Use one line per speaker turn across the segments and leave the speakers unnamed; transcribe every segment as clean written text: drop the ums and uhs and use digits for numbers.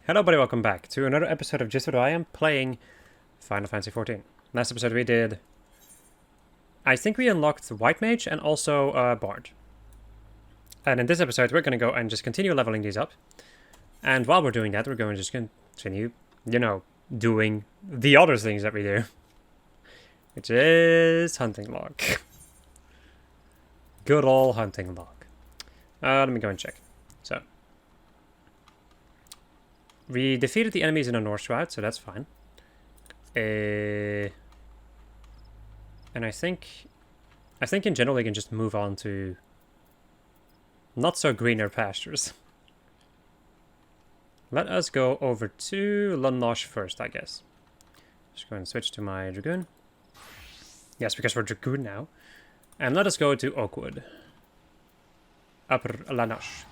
Hello everybody, welcome back to another episode of Just What I Am playing Final Fantasy XIV. Last episode we did... I think we unlocked White Mage and also Bard. And in this episode we're going to go and just continue leveling these up. And while we're doing that, we're going to just continue, doing the other things that we do. Which is hunting log. Good old hunting log. Let me go and check. So... we defeated the enemies in the North Route, so that's fine. And I think in general we can just move on to not so greener pastures. Let us go over to Lanoche first, I guess. Just go and switch to my Dragoon. Yes, because we're Dragoon now. And let us go to Oakwood. Upper Lanoche.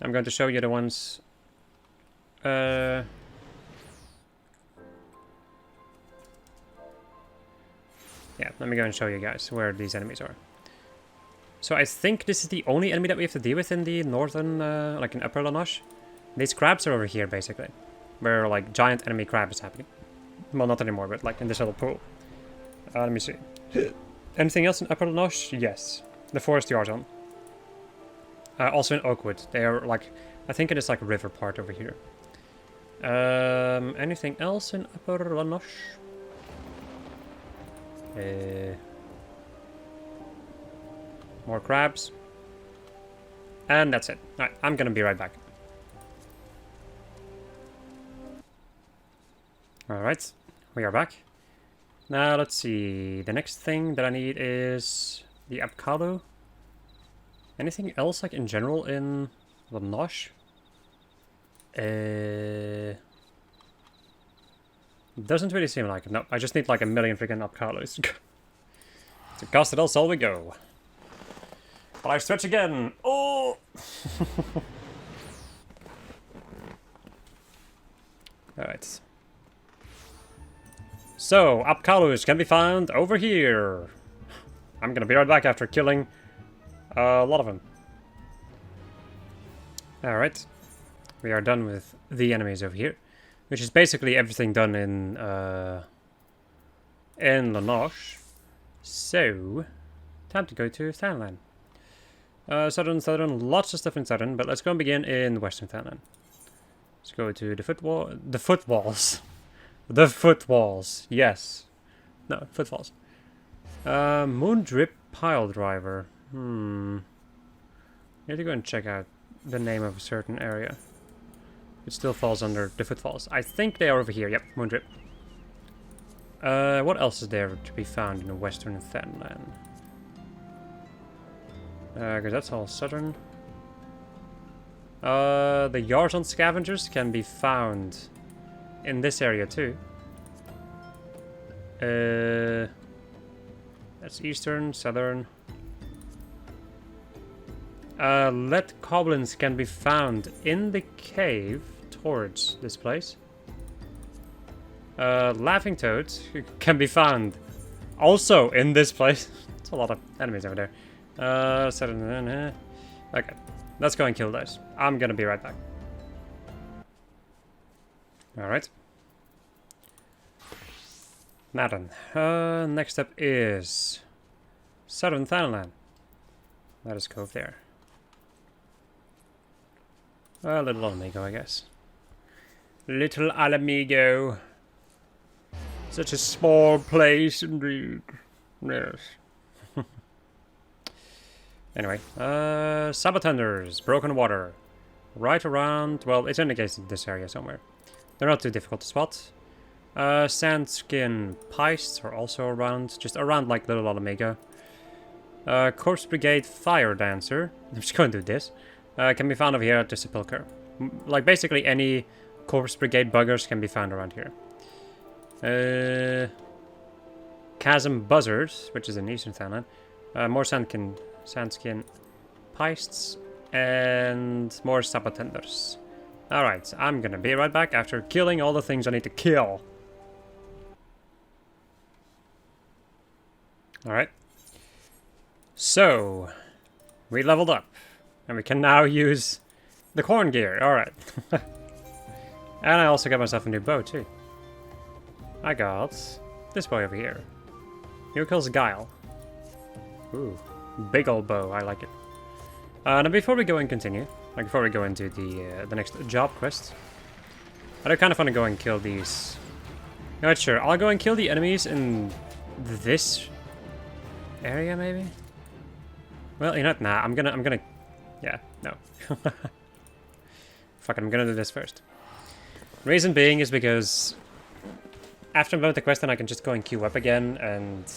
I'm going to show you the ones... yeah, let me go and show you guys where these enemies are. So I think this is the only enemy that we have to deal with in the northern, like in Upper Lanoche. These crabs are over here, basically. Where, like, giant enemy crab is happening. Well, not anymore, but, like, in this little pool. Let me see. Anything else in Upper Lanoche? Yes. The Forest Yarton. Also in Oakwood. They are, like, I think it is, like, a river part over here. Anything else in Upper Lanoche? More crabs. And that's it. Alright, I'm gonna be right back. Alright, we are back. Now, let's see. The next thing that I need is the avocado. Anything else, like, in general in Lanoche? Doesn't really seem like it. No, I just need like 1,000,000 freaking avocados. To cast it all, so we go. But I stretch again. Oh! Alright. So, avocados can be found over here. I'm gonna be right back after killing a lot of them. Alright. We are done with the enemies over here. Which is basically everything done in Lanoche. So, time to go to Thailand. Southern, lots of stuff in Southern, but let's go and begin in Western Thailand. Let's go to the footwalls. The footwalls, yes. No, footfalls. Moondrip Pile Driver. You have to go and check out the name of a certain area. It still falls under the footfalls. I think they are over here. Yep, Moondrip. What else is there to be found in the Western Thailand? Because that's all southern. The Yarton Scavengers can be found in this area too. That's eastern, southern. Lead goblins can be found in the cave towards this place. Laughing toads can be found also in this place. There's a lot of enemies over there. Okay, let's go and kill those. I'm gonna be right back. Alright. Now then, next up is Southern Thailand. Let us go over there. Little Amigo, I guess. Little Alamigo. Such a small place indeed. Yes. Anyway, Sabatenders, Broken Water. Right around, well, it's indicated in this area somewhere. They're not too difficult to spot. Sandskin Piests are also around, just around like Little Alamigo. Corpse Brigade Fire Dancer. I'm just going to do this. Can be found over here at the Sepulchre. Like, basically any Corpse Brigade buggers can be found around here. Chasm Buzzards, which is in Eastern Thailand. More Sandskin Piests. And more Sapatenders. Alright, I'm gonna be right back after killing all the things I need to kill. Alright. So, we leveled up. And we can now use The corn gear, alright. And I also got myself a new bow too. I got this boy over here. Here kills Guile. Ooh, big old bow, I like it. Now before we go and continue, like before we go into the next job quest, I do kind of want to go and kill these. Not sure, I'll go and kill the enemies in this area maybe? Well, you know what, nah, I'm gonna, yeah, no. Fuck it, I'm gonna do this first. Reason being is because after I'm done with the quest, then I can just go and queue up again and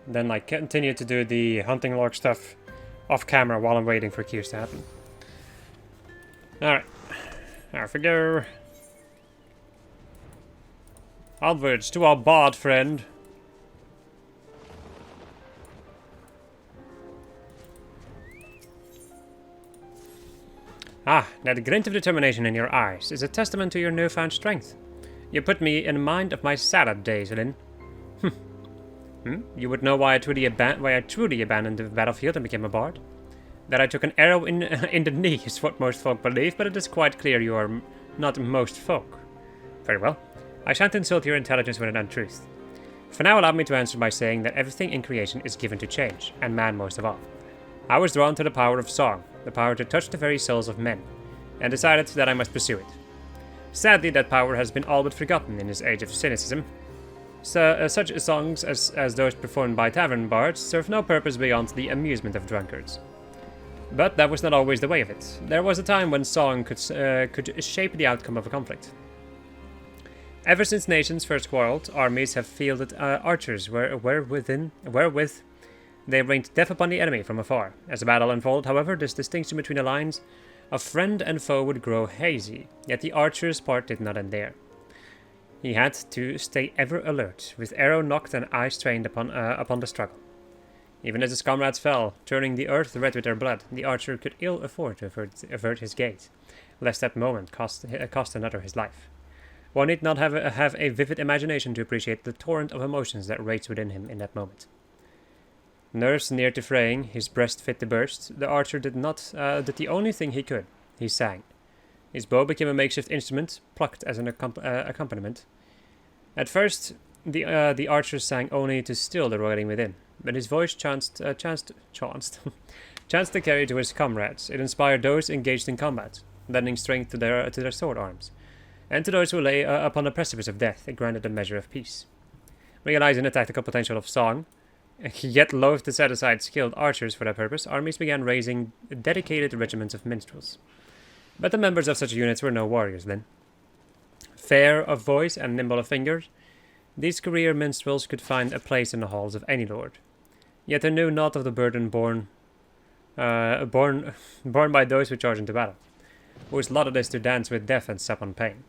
then like continue to do the hunting log stuff off camera while I'm waiting for queues to happen. Alright, off we go. Onwards to our bard friend. Ah, that glint of determination in your eyes is a testament to your newfound strength. You put me in mind of my salad days, Lynn. You would know why I truly abandoned the battlefield and became a bard? That I took an arrow in the knee is what most folk believe, but it is quite clear you are not most folk. Very well. I shan't insult your intelligence with an untruth. For now, allow me to answer by saying that everything in creation is given to change, and man most of all. I was drawn to the power of song, the power to touch the very souls of men, and decided that I must pursue it. Sadly, that power has been all but forgotten in this age of cynicism. So, such songs as those performed by tavern bards serve no purpose beyond the amusement of drunkards. But that was not always the way of it. There was a time when song could shape the outcome of a conflict. Ever since nations first quarreled, armies have fielded archers wherewith they rained death upon the enemy from afar. As the battle unfolded, however, this distinction between the lines of friend and foe would grow hazy, yet the archer's part did not end there. He had to stay ever alert, with arrow nocked and eye strained upon the struggle. Even as his comrades fell, turning the earth red with their blood, the archer could ill afford to avert his gaze, lest that moment cost another his life. One need not have a vivid imagination to appreciate the torrent of emotions that raged within him in that moment. Nerves near to fraying, his breast fit to burst, the archer did the only thing he could. He sang. His bow became a makeshift instrument, plucked as an accompaniment. At first, the archer sang only to still the roiling within, but his voice chanced to carry to his comrades. It inspired those engaged in combat, lending strength to their sword arms, and to those who lay upon the precipice of death, it granted a measure of peace. Realizing the tactical potential of song, yet loath to set aside skilled archers for that purpose, armies began raising dedicated regiments of minstrels. But the members of such units were no warriors then. Fair of voice and nimble of fingers, these career minstrels could find a place in the halls of any lord. Yet they knew not of the burden borne by those who charge into battle, whose lot it is to dance with death and sup on pain.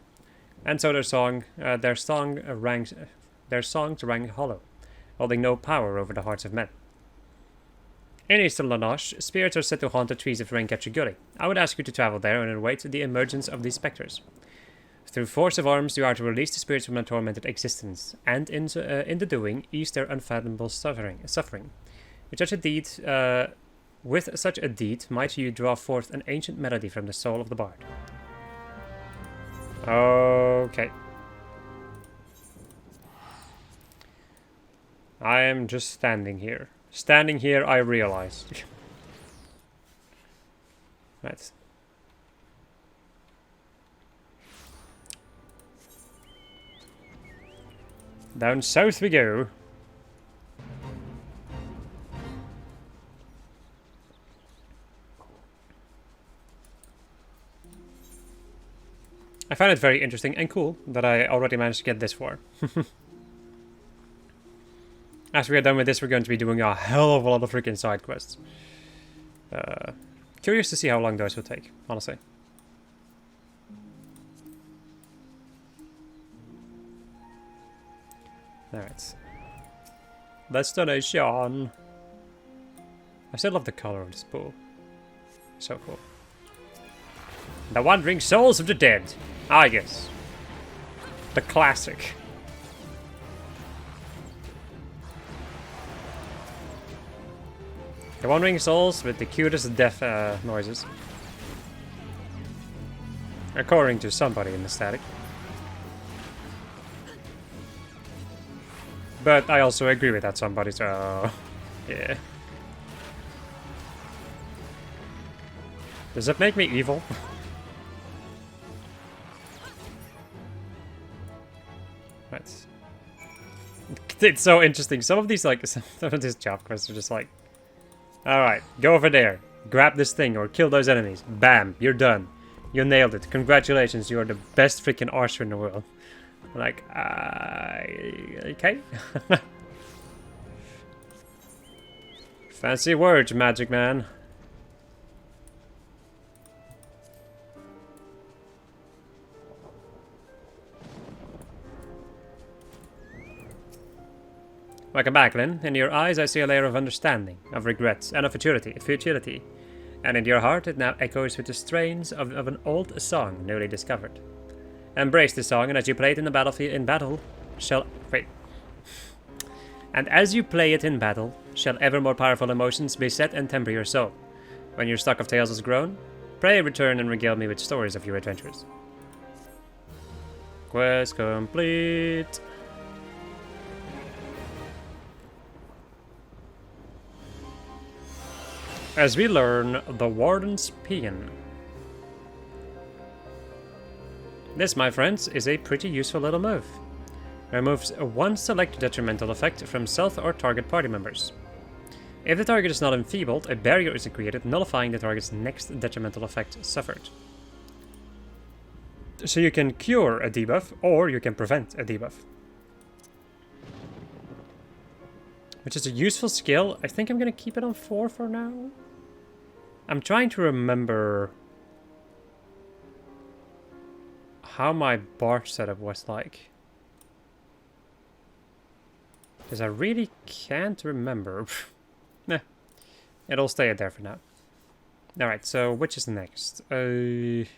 And so their songs rang hollow, holding no power over the hearts of men. In eastern Lanoche, spirits are said to haunt the trees of Reincatcher Gully. I would ask you to travel there and await the emergence of these spectres. Through force of arms, you are to release the spirits from their tormented existence, and in the doing, ease their unfathomable suffering. With such a deed, might you draw forth an ancient melody from the soul of the bard. Okay. I am just standing here. Standing here, I realize. Right. Down south we go. I find it very interesting and cool that I already managed to get this far. After we are done with this, we're going to be doing a hell of a lot of freaking side quests. Curious to see how long those will take, honestly. Alright. Destination. I still love the color of this pool. So cool. The Wandering Souls of the Dead. I guess. The classic. The Wandering Souls with the cutest death noises. According to somebody in the static. But I also agree with that somebody, so... yeah. Does it make me evil? Right. It's so interesting. Some of these, like, some of these job quests are just like... Alright, go over there. Grab this thing or kill those enemies. Bam, you're done. You nailed it. Congratulations, you are the best freaking archer in the world. Like, okay. Fancy words, magic man. Welcome back, Lynn. In your eyes I see a layer of understanding, of regrets, and of futility. And in your heart it now echoes with the strains of an old song newly discovered. Embrace the song, and as you play it in the battlefield, And as you play it in battle, shall ever more powerful emotions beset and temper your soul. When your stock of tales is grown, pray return and regale me with stories of your adventures. Quest complete. As we learn the Warden's Paean. This, my friends, is a pretty useful little move. Removes one select detrimental effect from self or target party members. If the target is not enfeebled, a barrier is created, nullifying the target's next detrimental effect suffered. So you can cure a debuff, or you can prevent a debuff. Which is a useful skill. I think I'm going to keep it on 4 for now. I'm trying to remember how my bar setup was like. Because I really can't remember. Nah, it'll stay there for now. Alright, so which is next? Dragoon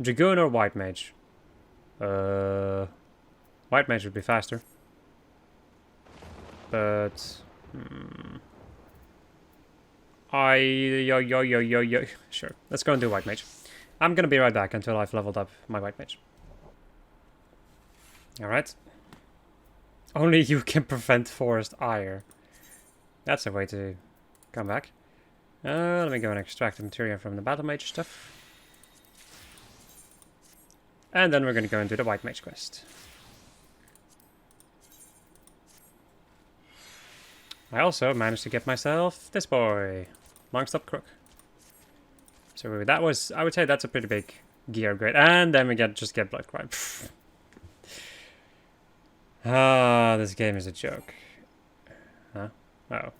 or White Mage? White Mage would be faster. But... Sure, let's go and do White Mage. I'm gonna be right back until I've leveled up my White Mage. Alright. Only you can prevent forest ire. That's a way to come back. Let me go and extract the material from the Battle Mage stuff. And then we're gonna go and do the White Mage quest. I also managed to get myself this boy. Monk's Up Crook. So that was, I would say that's a pretty big gear upgrade. And then we just get Blood Cry. Ah, this game is a joke. Huh? Oh.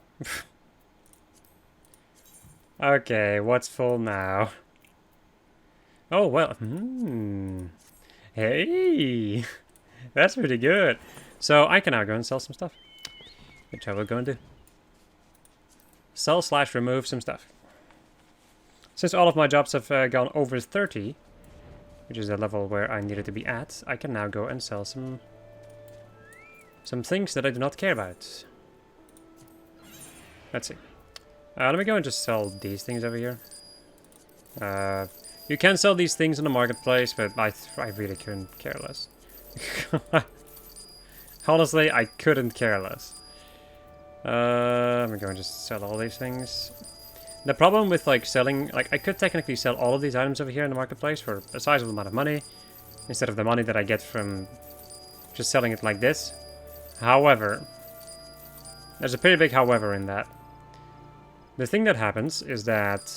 Okay, what's full now? Oh, well. Hey! That's pretty good. So I can now go and sell some stuff. Which I will go and do. Sell/remove some stuff. Since all of my jobs have gone over 30, which is the level where I needed to be at, I can now go and sell some things that I do not care about. Let's see. Let me go and just sell these things over here. You can sell these things in the marketplace, but I really couldn't care less. Honestly, I couldn't care less. Let me go and just sell all these things. The problem with like selling, like I could technically sell all of these items over here in the marketplace for a sizable amount of money, instead of the money that I get from just selling it like this. However, there's a pretty big however in that. The thing that happens is that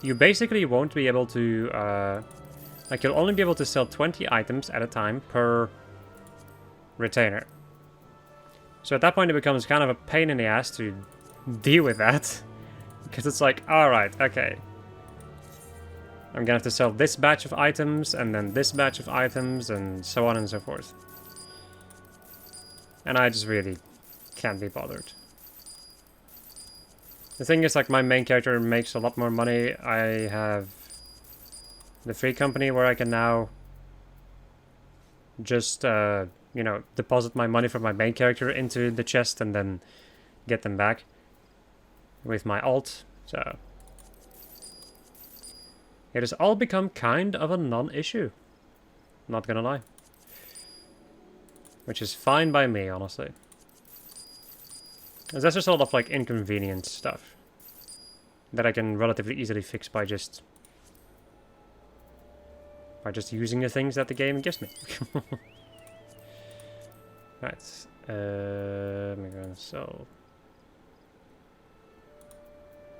you basically won't be able to, like you'll only be able to sell 20 items at a time per retainer. So at that point it becomes kind of a pain in the ass to deal with that. Because it's like, alright, okay. I'm gonna have to sell this batch of items, and then this batch of items, and so on and so forth. And I just really can't be bothered. The thing is, like, my main character makes a lot more money. I have the free company where I can now just, you know, deposit my money from my main character into the chest and then get them back with my alt. So It has all become kind of a non-issue. Not gonna lie. Which is fine by me, honestly. Because that's just a lot of like inconvenient stuff that I can relatively easily fix by just using the things that the game gives me. Right. I'm gonna sell.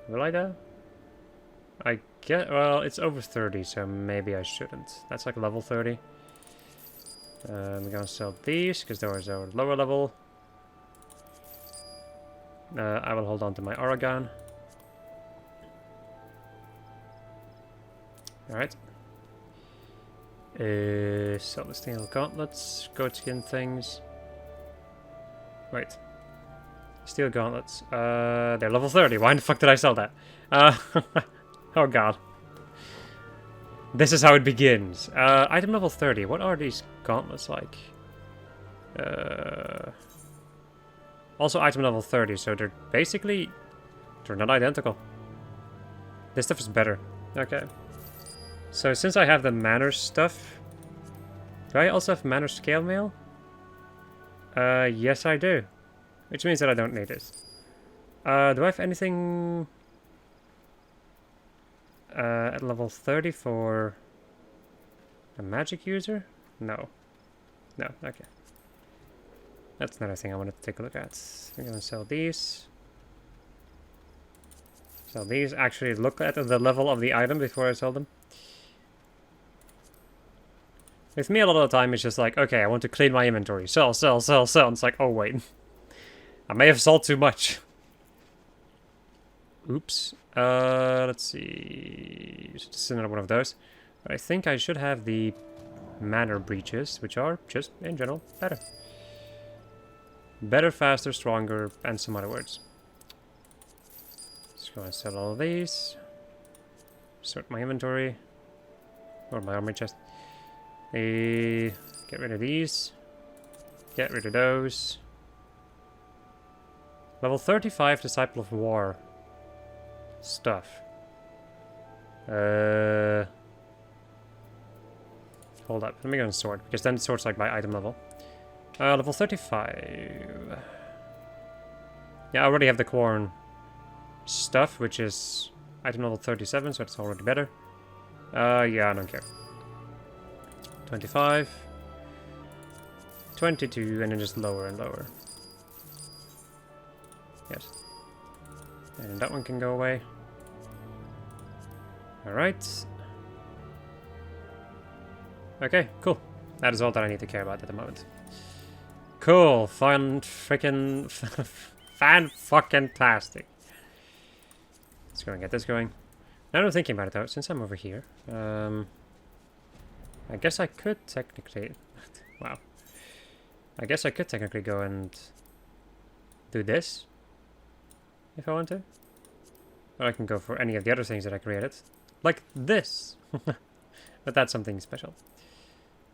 Will I though? I get, well, it's over 30, so maybe I shouldn't. That's like level 30. I'm gonna sell these, because those are lower level. I will hold on to my Oregon. Alright. Sell the steel gauntlets, goat skin things. Wait. Steel gauntlets. They're level 30. Why the fuck did I sell that? Oh god. This is how it begins. Item level 30. What are these gauntlets like? Also item level 30, so they're basically... they're not identical. This stuff is better. Okay. So since I have the manners stuff... do I also have manners scale mail? Yes I do. Which means that I don't need it. Do I have anything... at level 30 for a magic user? No. No, okay. That's another thing I wanted to take a look at. I'm gonna sell these. Sell these. Actually look at the level of the item before I sell them. With me a lot of the time it's just like, okay, I want to clean my inventory. Sell, sell, sell, sell. And it's like, oh wait. I may have sold too much. Oops. Let's see. Just another one of those. But I think I should have the manner breaches, which are just, in general, better. Better, faster, stronger, and some other words. Let's go and sell all of these. Sort my inventory. Or my armory chest. Get rid of these. Get rid of those. Level 35, Disciple of War. Stuff. Hold up, let me go and sort, because then it sorts like by item level. Level 35. Yeah, I already have the corn stuff, which is item level 37, so it's already better. Yeah, I don't care. 25. 22, and then just lower and lower. Yes. And that one can go away. Alright. Okay, cool. That is all that I need to care about at the moment. Cool. Fun freaking... fan-fucking-tastic. Let's go and get this going. Now that I'm thinking about it though, since I'm over here, I guess I could technically... wow. I guess I could technically go and do this. If I want to. Or I can go for any of the other things that I created. Like this! But that's something special.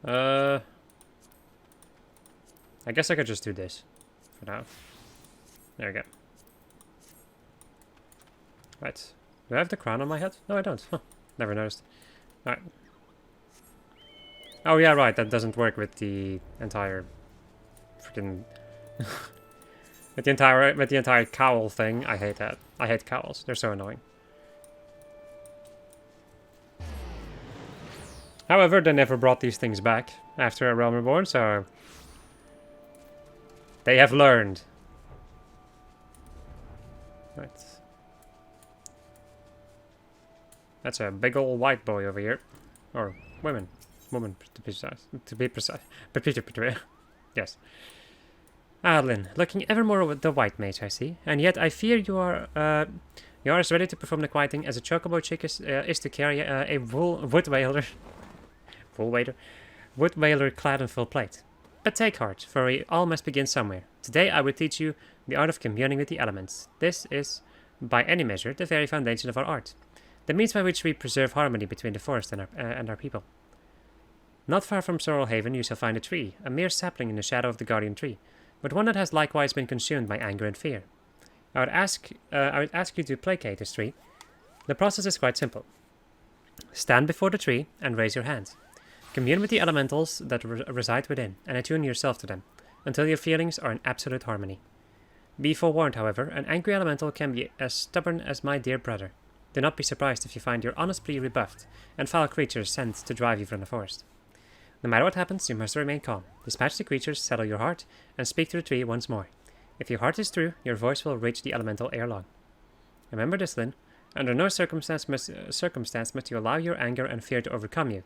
I guess I could just do this. For now. There we go. Right. Do I have the crown on my head? No, I don't. Huh. Never noticed. Alright. Oh yeah, right. That doesn't work with the entire... freaking... with the entire cowl thing. I hate that. I hate cowls. They're so annoying. However, they never brought these things back after A Realm Reborn, so... they have learned. Right. That's a big old white boy over here. Or women. Woman, to be precise. To be precise. Yes. Adlin, looking ever more with the white mage, I see. And yet I fear you are as ready to perform the quieting as a chocobo chick is to carry a wood whaler clad in full plate. But take heart, for we all must begin somewhere. Today I will teach you the art of communing with the elements. This is, by any measure, the very foundation of our art. The means by which we preserve harmony between the forest and our people. Not far from Sorrel Haven you shall find a tree, a mere sapling in the shadow of the guardian tree, but one that has likewise been consumed by anger and fear. I would ask you to placate this tree. The process is quite simple. Stand before the tree and raise your hands. Commune with the elementals that reside within, and attune yourself to them, until your feelings are in absolute harmony. Be forewarned, however, an angry elemental can be as stubborn as my dear brother. Do not be surprised if you find your honest plea rebuffed, and foul creatures sent to drive you from the forest. No matter what happens, you must remain calm. Dispatch the creatures, settle your heart, and speak to the tree once more. If your heart is true, your voice will reach the elemental ere long. Remember this, Lyn. Under no circumstance must you allow your anger and fear to overcome you.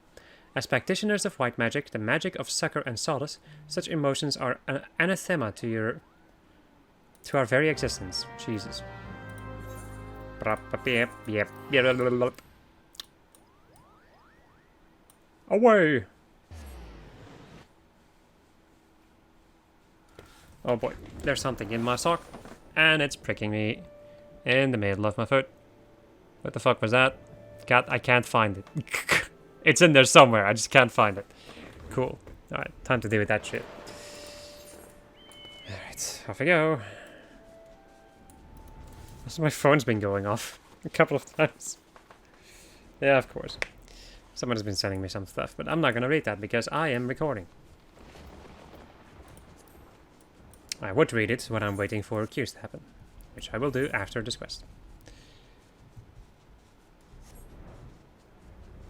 As practitioners of white magic, the magic of succor and solace, such emotions are an anathema to our very existence. Jesus. Away! Oh boy, there's something in my sock, and it's pricking me in the middle of my foot. What the fuck was that? I can't find it. It's in there somewhere, I just can't find it. Cool. Alright, time to deal with that shit. Alright, off we go. My phone's been going off a couple of times. Yeah, of course. Someone has been sending me some stuff, but I'm not gonna read that because I am recording. I would read it when I'm waiting for queues to happen, which I will do after this quest.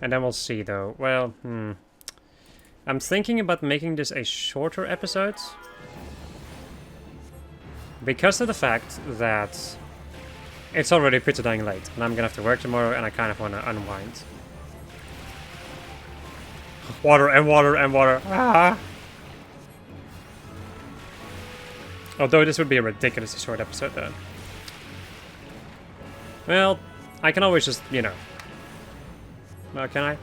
And then we'll see, though. Well, I'm thinking about making this a shorter episode. Because of the fact that it's already pretty dang late, and I'm gonna have to work tomorrow, and I kind of want to unwind. Water and water and water. Ah! Although this would be a ridiculously short episode, though. Well, I can always just, you know... Well, can I?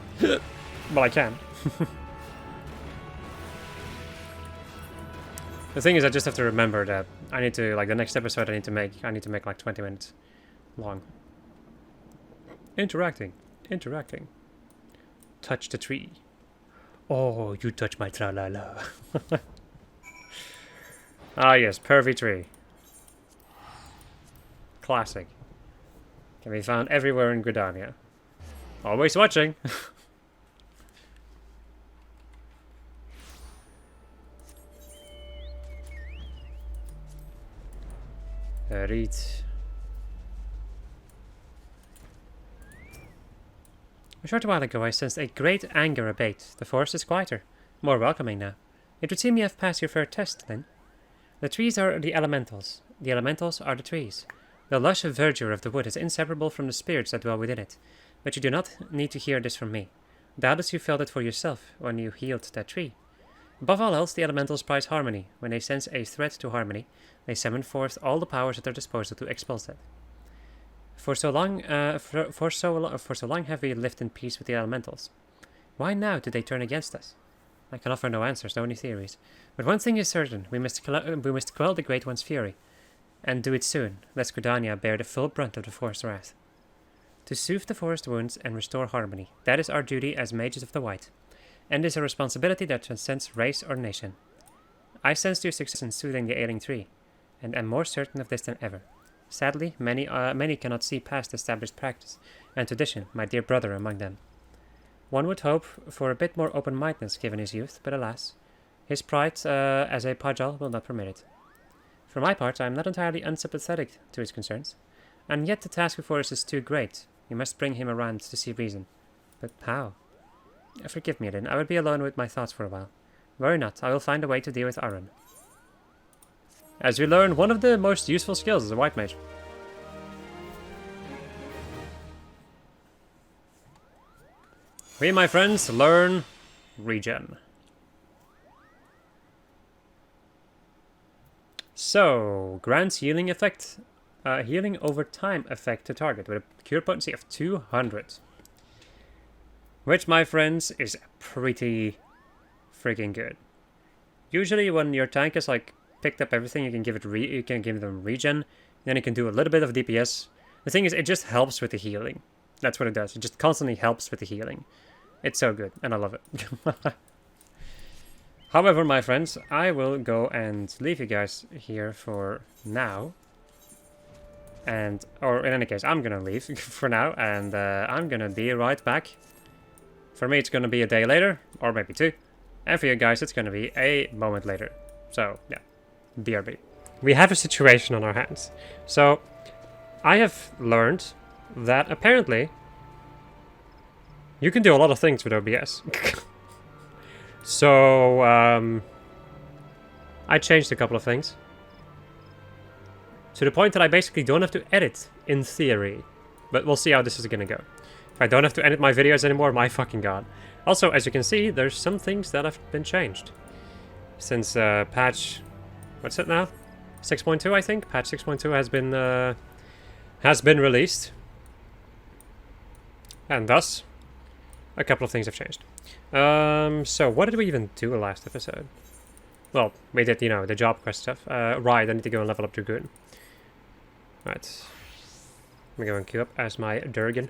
Well, I can. The thing is, I just have to remember that I need to, like, the next episode I need to make like 20 minutes long. Interacting. Touch the tree. Oh, you touch my tra-la-la. Ah, yes, pervy tree. Classic. Can be found everywhere in Gridania. Always watching. Read. A short while ago I sensed a great anger abate. The forest is quieter, more welcoming now. It would seem you have passed your fair test, then. The trees are the elementals. The elementals are the trees. The lush verdure of the wood is inseparable from the spirits that dwell within it. But you do not need to hear this from me. Doubtless you felt it for yourself when you healed that tree. Above all else, the elementals prize harmony. When they sense a threat to harmony, they summon forth all the powers at their disposal to expulse it. For so long have we lived in peace with the elementals. Why now did they turn against us? I can offer no answers, only theories. But one thing is certain: we must quell the Great One's fury, and do it soon, lest Gridania bear the full brunt of the forest's wrath. To soothe the forest wounds and restore harmony, that is our duty as mages of the White, and is a responsibility that transcends race or nation. I sensed your success in soothing the ailing tree, and am more certain of this than ever. Sadly, many cannot see past established practice and tradition, my dear brother among them. One would hope for a bit more open-mindedness given his youth, but alas, his pride as a Pajal will not permit it. For my part, I am not entirely unsympathetic to his concerns, and yet the task before us is too great. We must bring him around to see reason. But how? Forgive me, Lyn. I will be alone with my thoughts for a while. Worry not, I will find a way to deal with Arun. As we learn one of the most useful skills as a white mage. We, my friends, learn regen. So, grants healing effect, healing over time effect to target with a cure potency of 200. Which, my friends, is pretty freaking good. Usually when your tank is like picked up everything, you can give them regen, then you can do a little bit of DPS. The thing is, it just helps with the healing. That's what it does. It just constantly helps with the healing. It's so good, and I love it. However, my friends, I will go and leave you guys here for now. And, or in any case, I'm gonna leave for now, and I'm gonna be right back. For me, it's gonna be a day later, or maybe 2. And for you guys, it's gonna be a moment later. So, yeah, BRB. We have a situation on our hands. So, I have learned that apparently you can do a lot of things with OBS. So, I changed a couple of things. To the point that I basically don't have to edit, in theory. But we'll see how this is gonna go. If I don't have to edit my videos anymore, my fucking god. Also, as you can see, there's some things that have been changed. Since patch... what's it now? 6.2, I think? Patch 6.2 has been released. And thus, a couple of things have changed. So what did we even do last episode? Well, we did, you know, the job quest stuff. Right, I need to go and level up Dragoon. Right. Let me go and queue up as my Durgan.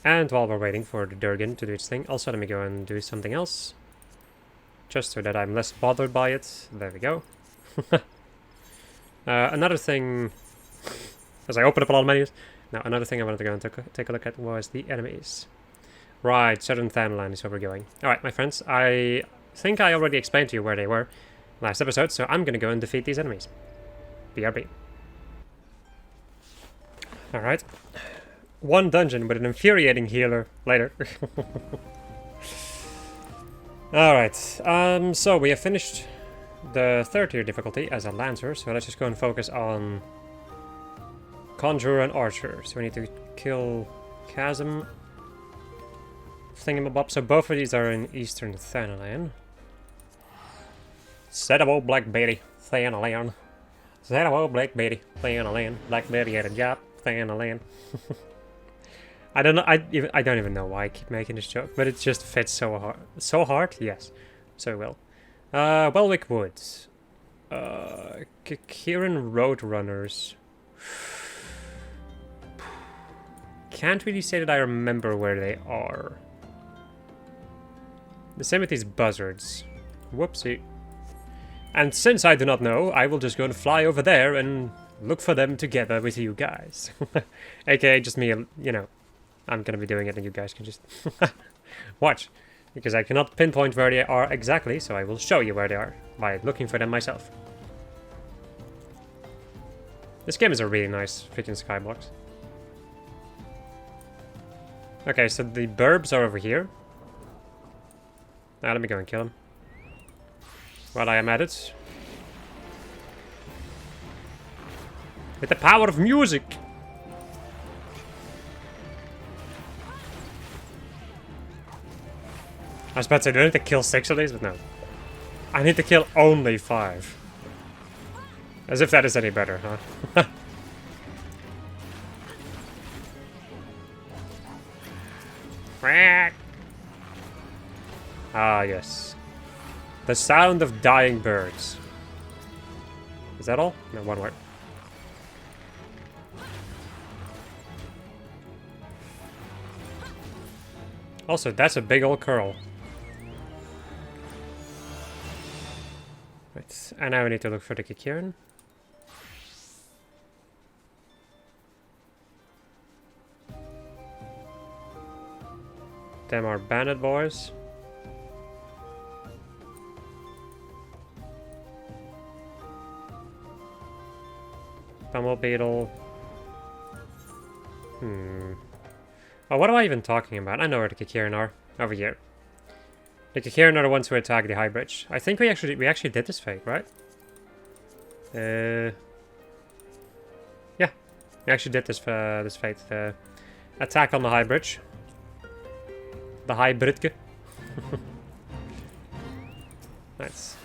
And while we're waiting for the Durgan to do its thing, also let me go and do something else. Just so that I'm less bothered by it. There we go. Another thing... as I open up a lot of menus. Now, another thing I wanted to go and take a look at was the enemies. Right, Southern Thanalan is where we're going. Alright, my friends, I think I already explained to you where they were last episode, so I'm gonna go and defeat these enemies. BRB. Alright. One dungeon with an infuriating healer later. Alright, so we have finished the 3rd tier difficulty as a Lancer, so let's just go and focus on Conjurer and Archer. So we need to kill Chasm, Thingamabob. So both of these are in Eastern Thanalan. Set up old Black Betty, Thanalan. Set up old Black Betty, Thanalan. Black Betty had a job, Thanalan. I don't know. I don't even know why I keep making this joke, but it just fits so hard. So hard, yes, so well. Welwick Woods, Kiran Roadrunners. Can't really say that I remember where they are. The same with these buzzards. Whoopsie. And since I do not know, I will just go and fly over there and look for them together with you guys. AKA just me, you know. I'm gonna be doing it and you guys can just watch. Because I cannot pinpoint where they are exactly, so I will show you where they are by looking for them myself. This game is a really nice freaking skybox. Okay, so the burbs are over here. Now let me go and kill them. While I am at it. With the power of music! I was about to say, do I need to kill 6 of these? But no. I need to kill only 5. As if that is any better, huh? Ah, yes. The sound of dying birds. Is that all? No, one word. Also, that's a big old curl. Right, and now we need to look for the Kikiran. Them are bandit boys. Pummel beetle. Oh, what am I even talking about? I know where the Kikiran are. Over here. The Kikiran are the ones who attack the high bridge. I think we actually did this fate, right? Yeah, we actually did this fate. Attack on the high bridge. The high bridge. Nice.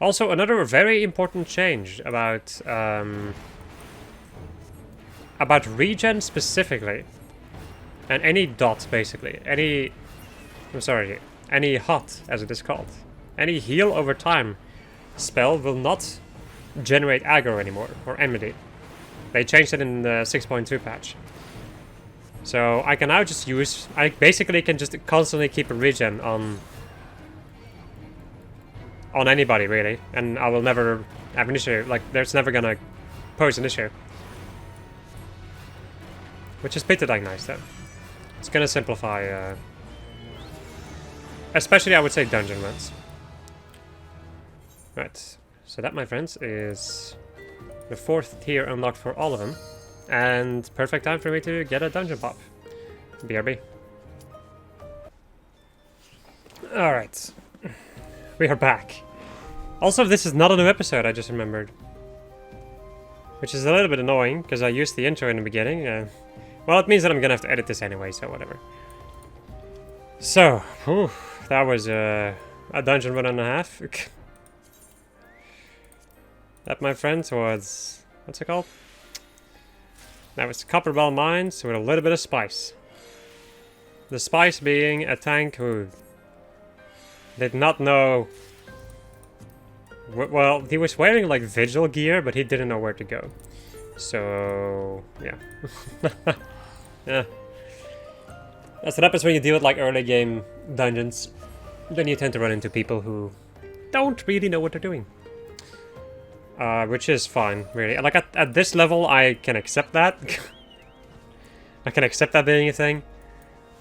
Also, another very important change about regen specifically, and any dot basically, any hot as it is called, any heal over time spell will not generate aggro anymore or enmity. They changed it in the 6.2 patch. So I can now just use, I basically can just constantly keep a regen on anybody really, and I will never have an issue. Like there's never gonna pose an issue. Which is pretty dang nice, though. It's gonna simplify, especially, I would say, dungeon runs. Right. So that, my friends, is the 4th tier unlocked for all of them. And perfect time for me to get a dungeon pop. BRB. Alright. We are back. Also, this is not a new episode, I just remembered. Which is a little bit annoying, because I used the intro in the beginning. Well, it means that I'm gonna have to edit this anyway, so whatever. So, whew, that was a dungeon run and a half. That, my friends, was... what's it called? That was Copper Bell Mines with a little bit of spice. The spice being a tank who did not know... well, he was wearing like vigil gear, but he didn't know where to go. So, yeah. Yeah. That's what happens when you deal with like early game dungeons. Then you tend to run into people who don't really know what they're doing. Which is fine, really. Like, at this level, I can accept that. I can accept that being a thing.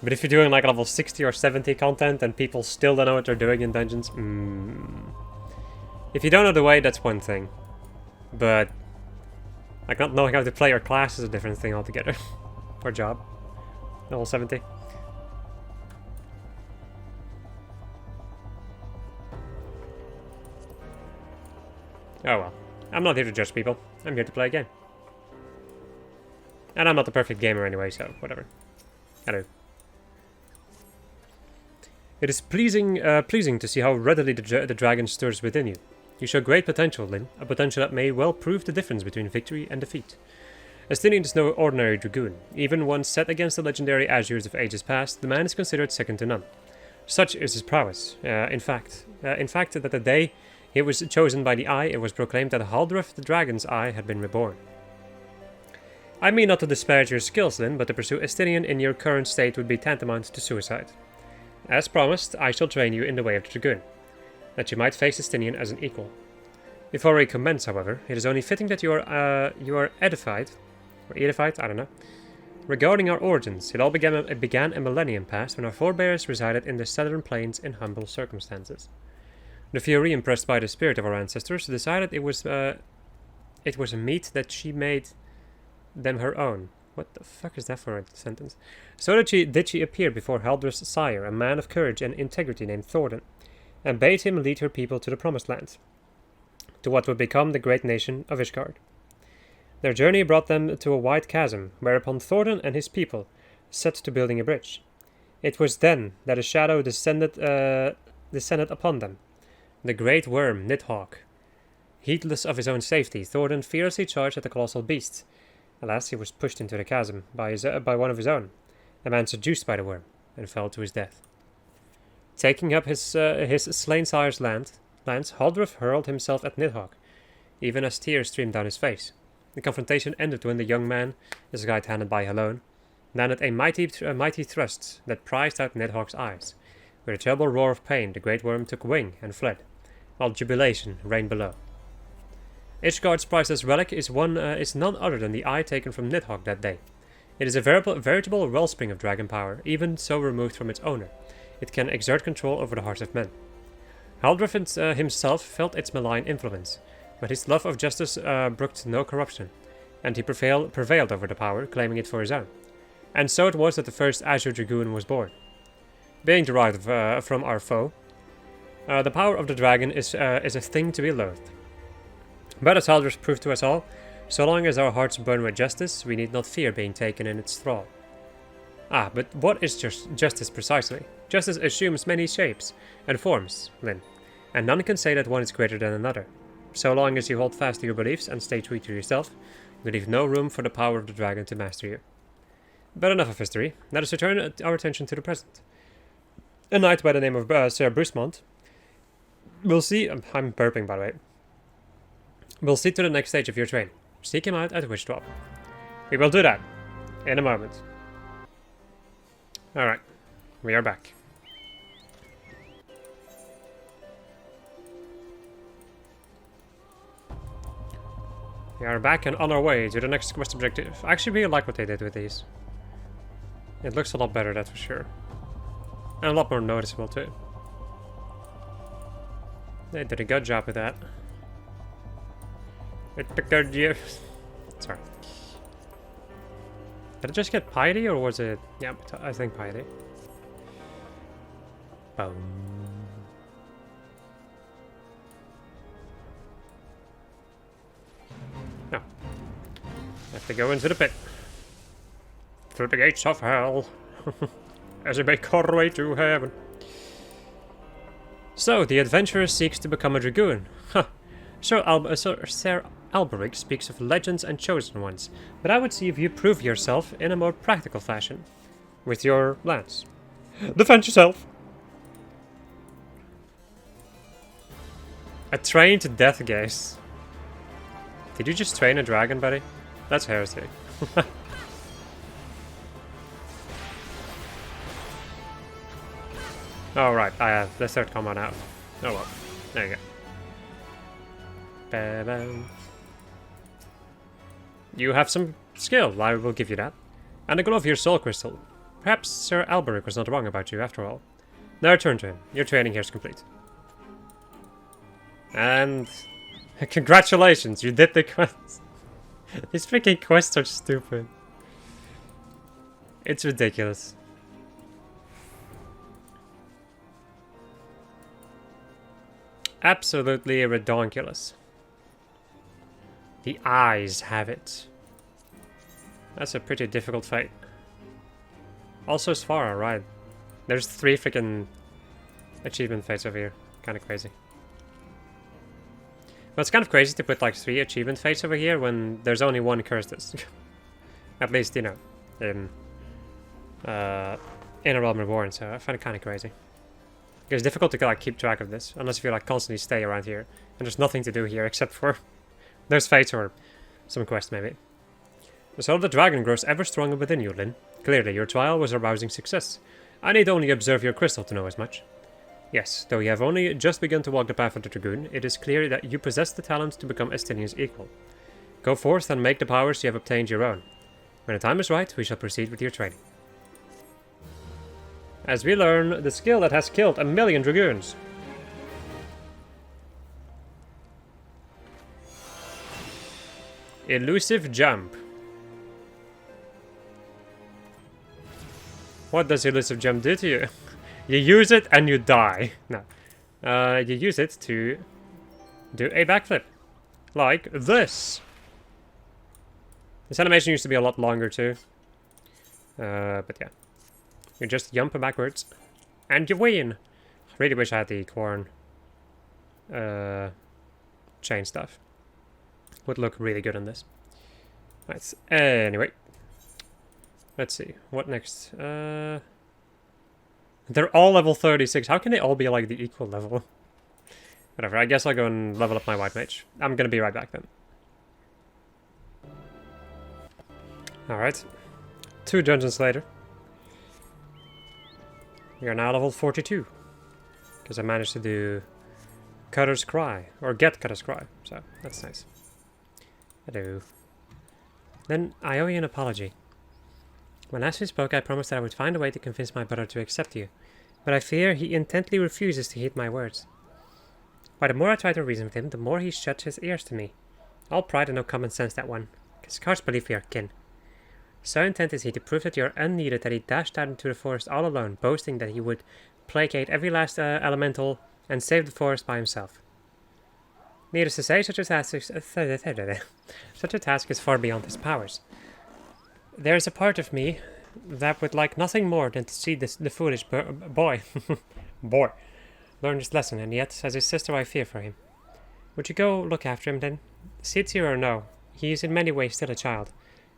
But if you're doing, like, level 60 or 70 content and people still don't know what they're doing in dungeons, if you don't know the way, that's one thing. But, like, not knowing how to play your class is a different thing altogether. Or job. Level 70. Oh well. I'm not here to judge people. I'm here to play a game. And I'm not the perfect gamer anyway, so whatever. Hello. It is pleasing to see how readily the dragon stirs within you. You show great potential, Lyn, a potential that may well prove the difference between victory and defeat. Estinian is no ordinary dragoon. Even once set against the legendary Azures of ages past, the man is considered second to none. Such is his prowess. In fact, that the day he was chosen by the Eye, it was proclaimed that Haldref the Dragon's Eye had been reborn. I mean not to disparage your skills, Lyn, but to pursue Estinian in your current state would be tantamount to suicide. As promised, I shall train you in the way of the Dragoon, that you might face Estinian as an equal. Before we commence, however, it is only fitting that you are edified, I don't know, regarding our origins. It all began a millennium past when our forebears resided in the southern plains in humble circumstances. The Fury, impressed by the spirit of our ancestors, decided it was a meat that she made them her own. What the fuck is that for a sentence? So did she appear before Haldref's sire, a man of courage and integrity named Thordan, and bade him lead her people to the Promised Land, to what would become the great nation of Ishgard. Their journey brought them to a wide chasm, whereupon Thordan and his people set to building a bridge. It was then that a shadow descended upon them. The great worm, Nidhogg. Heedless of his own safety, Thordan fearlessly charged at the colossal beast. Alas, he was pushed into the chasm by one of his own, a man seduced by the worm, and fell to his death. Taking up his slain sire's lance, Haldref hurled himself at Nidhogg, even as tears streamed down his face. The confrontation ended when the young man, his guide handed by Helone, landed a mighty thrust that prized out Nidhogg's eyes. With a terrible roar of pain, the great worm took wing and fled, while jubilation reigned below. Ishgard's priceless relic is none other than the eye taken from Nidhogg that day. It is a veritable wellspring of dragon power, even so removed from its owner. It can exert control over the hearts of men. Haldref himself felt its malign influence, but his love of justice brooked no corruption, and he prevailed over the power, claiming it for his own. And so it was that the first Azure Dragoon was born. Being derived from our foe, the power of the dragon is a thing to be loathed. But as Haldref proved to us all, so long as our hearts burn with justice, we need not fear being taken in its thrall. But what is justice precisely? Justice assumes many shapes and forms, Lyn, and none can say that one is greater than another. So long as you hold fast to your beliefs and stay true to yourself, you leave no room for the power of the dragon to master you. But enough of history, let us return our attention to the present. A knight by the name of Sir Brusmont will see... I'm burping, by the way. We'll see to the next stage of your train. Seek him out at Witch Drop. We will do that in a moment. Alright, we are back. We are back and on our way to the next quest objective. I actually really like what they did with these. It looks a lot better, that's for sure. And a lot more noticeable too. They did a good job with that. It took their years. Sorry. Did it just get piety or was it... Yeah, I think piety. Boom. No. Have to go into the pit. Through the gates of hell. As we make our way to heaven. So, the adventurer seeks to become a dragoon. Huh. Sir Alberic speaks of legends and chosen ones, but I would see if you prove yourself in a more practical fashion. With your lance. Defend yourself! A train to death gaze. Did you just train a dragon, buddy? That's heresy. Oh right, I have the third combo now. Oh well, there you go. Ba-bam. You have some skill, I will give you that. And a glow of your soul crystal. Perhaps Sir Alberic was not wrong about you after all. Now return to him. Your training here is complete. And congratulations, you did the quest. These freaking quests are stupid. It's ridiculous. Absolutely redonkulous. The eyes have it. That's a pretty difficult fight. Also Svara, right? There's 3 freaking achievement fights over here. Kind of crazy. Well, it's kind of crazy to put like 3 achievement fights over here when there's only one Cursed. At least, you know, in a Realm Reborn, so I find it kind of crazy. It's difficult to like keep track of this, unless if you like constantly stay around here. And there's nothing to do here except for there's fights or some quest maybe. The soul of the dragon grows ever stronger within you, Lyn. Clearly, your trial was a rousing success. I need only observe your crystal to know as much. Yes, though you have only just begun to walk the path of the dragoon, it is clear that you possess the talent to become Estinian's equal. Go forth and make the powers you have obtained your own. When the time is right, we shall proceed with your training. As we learn the skill that has killed 1,000,000 dragoons. Elusive jump. What does elusive jump do to you? You use it and you die. No. You use it to do a backflip. Like this. This animation used to be a lot longer too. But yeah. You just jump backwards. And you win! I really wish I had the corn chain stuff. Would look really good on this. Right. Anyway. Let's see. What next? They're all level 36. How can they all be like the equal level? Whatever. I guess I'll go and level up my white mage. I'm gonna be right back then. Alright. 2 dungeons later. We are now level 42. Because I managed to do Cutter's Cry. Or get Cutter's Cry. So, that's nice. Hello. Then, I owe you an apology. When last we spoke, I promised that I would find a way to convince my brother to accept you. But I fear he intently refuses to heed my words. Why, the more I try to reason with him, the more he shuts his ears to me. All pride and no common sense, that one. Can scarce believe we are kin. So intent is he to prove that you are unneeded that he dashed out into the forest all alone, boasting that he would placate every last elemental and save the forest by himself. Needless to say, such a task is far beyond his powers. There is a part of me that would like nothing more than to see the foolish boy learn this lesson, and yet, as his sister, I fear for him. Would you go look after him, then? Seeds here or no, he is in many ways still a child,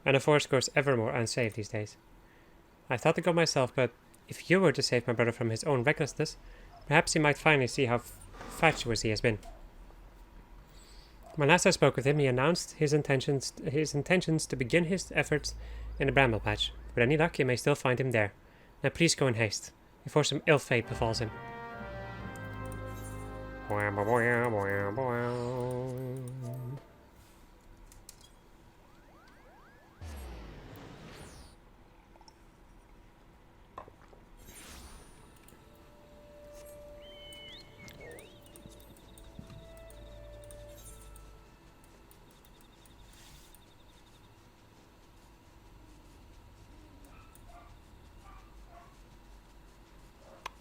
and the forest grows ever more unsafe these days. I thought to go myself, but if you were to save my brother from his own recklessness, perhaps he might finally see how fatuous he has been. When last I spoke with him, he announced his intentions to begin his efforts in the bramble patch. With any luck, you may still find him there. Now please go in haste, before some ill fate befalls him.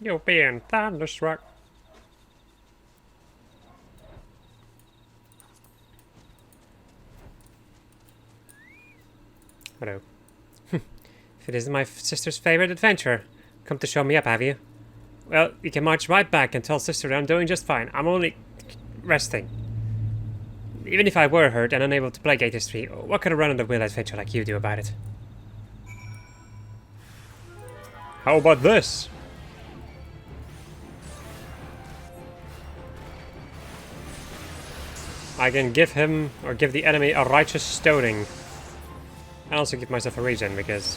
You're being thunderstruck. Hello. If it isn't my sister's favorite adventure, come to show me up, have you? Well, you can march right back and tell sister I'm doing just fine. I'm only resting. Even if I were hurt and unable to play Gate History, what could a run-of-the-mill adventure like you do about it? How about this? I can give him, or give the enemy, a righteous stoning. And also give myself a regen, because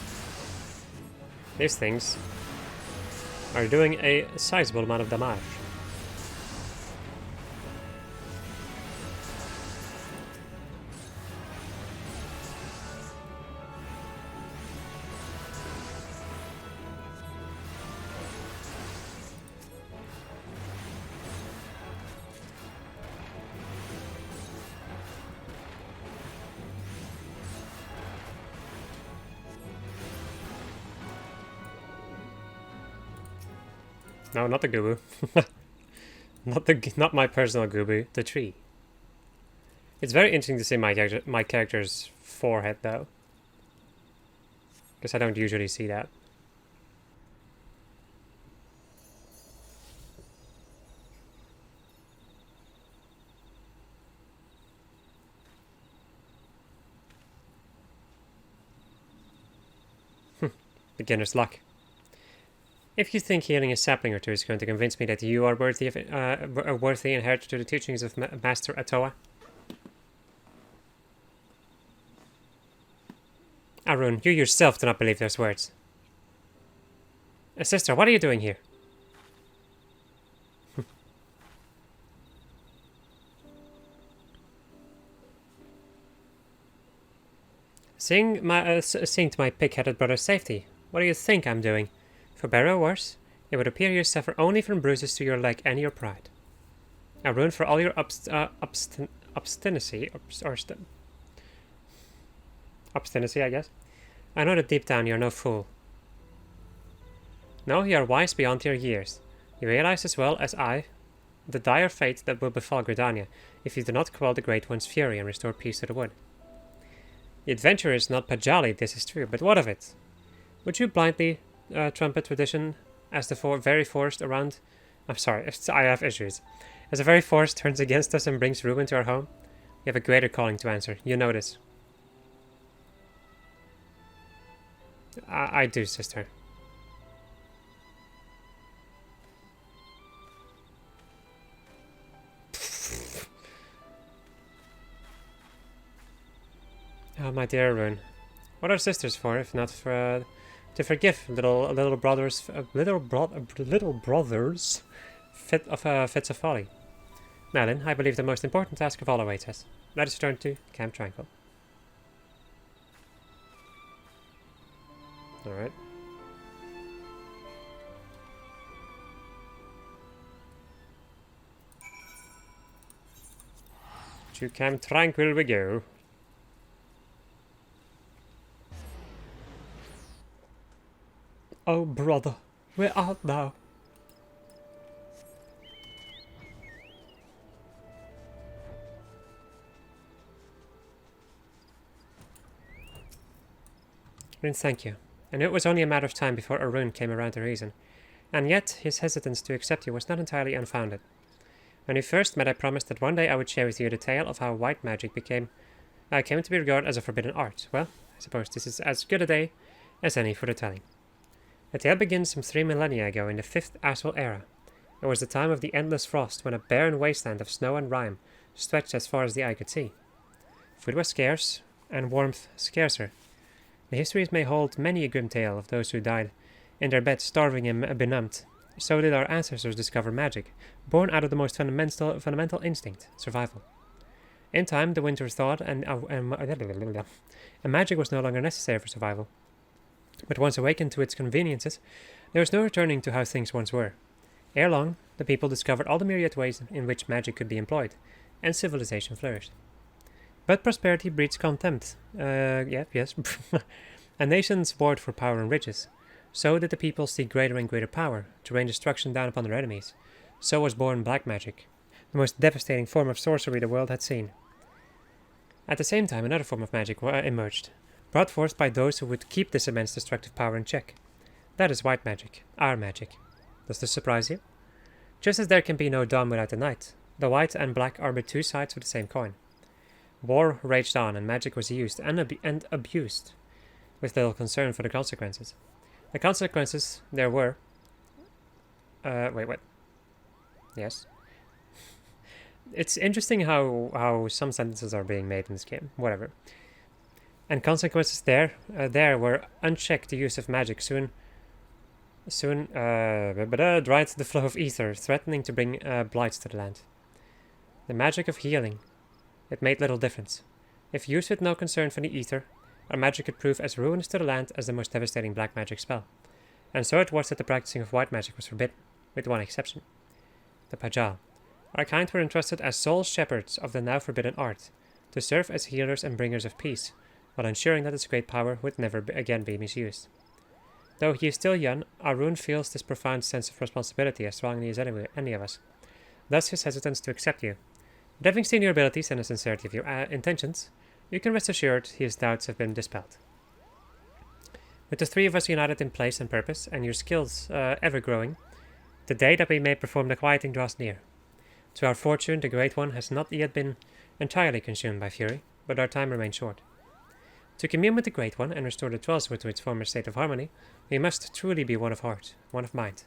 these things are doing a sizable amount of damage. No, not the Gubu. not my personal Gubu, the tree. It's very interesting to see my character's forehead though, because I don't usually see that. Beginner's luck. If you think healing a sapling or two is going to convince me that you are worthy of a worthy inheritor to the teachings of Master Atoa. Arun, you yourself do not believe those words. Sister, what are you doing here? Seeing to my pig-headed brother's safety. What do you think I'm doing? For better or worse, it would appear you suffer only from bruises to your leg and your pride. Arun, for all your obstinacy, obstinacy, I guess. I know that deep down you're no fool. No, you are wise beyond your years. You realize as well as I the dire fate that will befall Gridania if you do not quell the Great One's fury and restore peace to the wood. The adventure is not Pajali, this is true, but what of it? Would you blindly trumpet tradition as the very forest around... I'm sorry, I have issues. As the very forest turns against us and brings ruin to our home? We have a greater calling to answer. You know this. I do, sister. Oh, my dear Arun. What are sisters for, if not for... to forgive little brothers fits of folly. Malin, I believe the most important task of all awaits us. Let us return to Camp Tranquil. Alright. To Camp Tranquil we go. Oh, brother, where art thou? Thank you. I knew it was only a matter of time before Arun came around to reason, and yet his hesitance to accept you was not entirely unfounded. When we first met, I promised that one day I would share with you the tale of how white magic came to be regarded as a forbidden art. Well, I suppose this is as good a day as any for the telling. The tale begins some 3 millennia ago in the 5th Astral Era. It was the time of the endless frost, when a barren wasteland of snow and rime stretched as far as the eye could see. Food was scarce, and warmth scarcer. The histories may hold many a grim tale of those who died in their beds starving and benumbed. So did our ancestors discover magic, born out of the most fundamental instinct, survival. In time, the winter thawed, and magic was no longer necessary for survival. But once awakened to its conveniences, there was no returning to how things once were. Ere long, the people discovered all the myriad ways in which magic could be employed, and civilization flourished. But prosperity breeds contempt. Yes. A nation's bored for power and riches, So did the people seek greater and greater power to rain destruction down upon their enemies. So was born black magic, the most devastating form of sorcery the world had seen. At the same time, another form of magic emerged, brought forth by those who would keep this immense destructive power in check. That is white magic, our magic. Does this surprise you? Just as there can be no dawn without the night, the white and black are but two sides of the same coin. War raged on, and magic was used and abused, with little concern for the consequences. The consequences there were... wait, what? Yes? It's interesting how some sentences are being made in this game. Whatever. And consequences there were unchecked use of magic soon dried the flow of ether, threatening to bring blights to the land. The magic of healing. It made little difference. If used with no concern for the ether, our magic could prove as ruinous to the land as the most devastating black magic spell. And so it was that the practicing of white magic was forbidden, with one exception. The Pajal. Our kind were entrusted as sole shepherds of the now forbidden art, to serve as healers and bringers of peace, while ensuring that its great power would never again be misused. Though he is still young, Arun feels this profound sense of responsibility as strongly as any of us, thus his hesitance to accept you. But having seen your abilities and the sincerity of your intentions, you can rest assured his doubts have been dispelled. With the three of us united in place and purpose, and your skills ever growing, the day that we may perform the quieting draws near. To our fortune, the Great One has not yet been entirely consumed by fury, but our time remains short. To commune with the Great One and restore the Twelvewood to its former state of harmony, we must truly be one of heart, one of mind.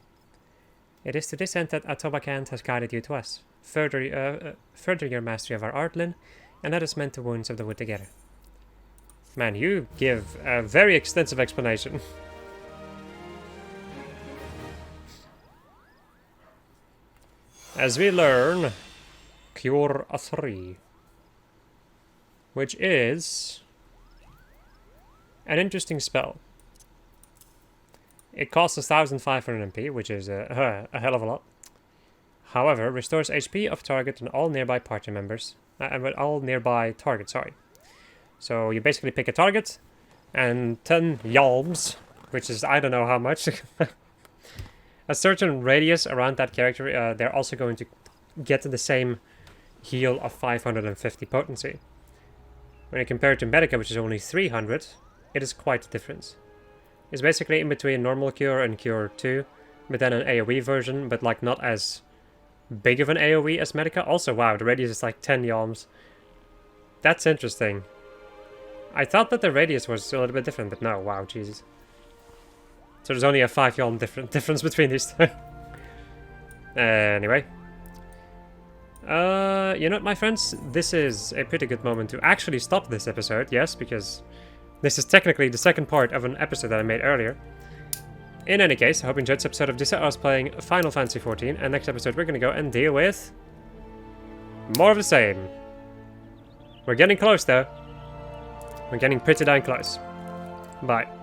It is to this end that Atobakant has guided you to us. Further your mastery of our art, Lin, and let us mend the wounds of the wood together. Man, you give a very extensive explanation. As we learn, Cure a 3, which is an interesting spell. It costs 1,500 MP, which is a hell of a lot. However, restores HP of target and all nearby party members, all nearby targets. Sorry. So you basically pick a target, and 10 yalms, which is I don't know how much. A certain radius around that character, they're also going to get the same heal of 550 potency. When you compare it to Medica, which is only 300, it is quite a difference. It's basically in between normal cure and cure 2, but then an AoE version, but like not as big of an AoE as Medica. Also, wow, the radius is like 10 yalms. That's interesting. I thought that the radius was a little bit different, but no, wow, Jesus. So there's only a 5 yalm difference between these two. Anyway. You know what, my friends? This is a pretty good moment to actually stop this episode, yes, because this is technically the second part of an episode that I made earlier. In any case, I hope you enjoyed this episode of this. I was playing Final Fantasy XIV, and next episode we're going to go and deal with more of the same. We're getting close, though. We're getting pretty darn close. Bye.